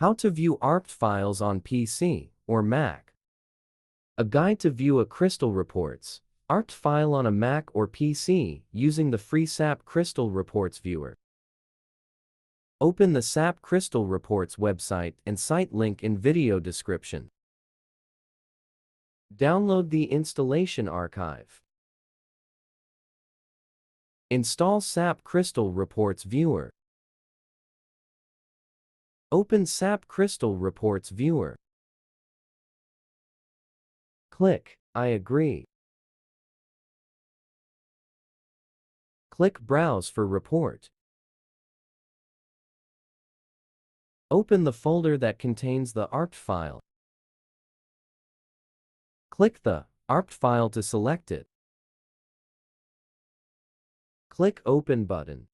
How to view RPT files on PC or Mac. A guide to view a Crystal Reports RPT file on a Mac or PC using the free SAP Crystal Reports Viewer. Open the SAP Crystal Reports website and site link in video description. Download the installation archive. Install SAP Crystal Reports Viewer. Open SAP Crystal Reports Viewer. Click I agree. Click Browse for report. Open the folder that contains the RPT file. Click the RPT file to select it. Click Open button.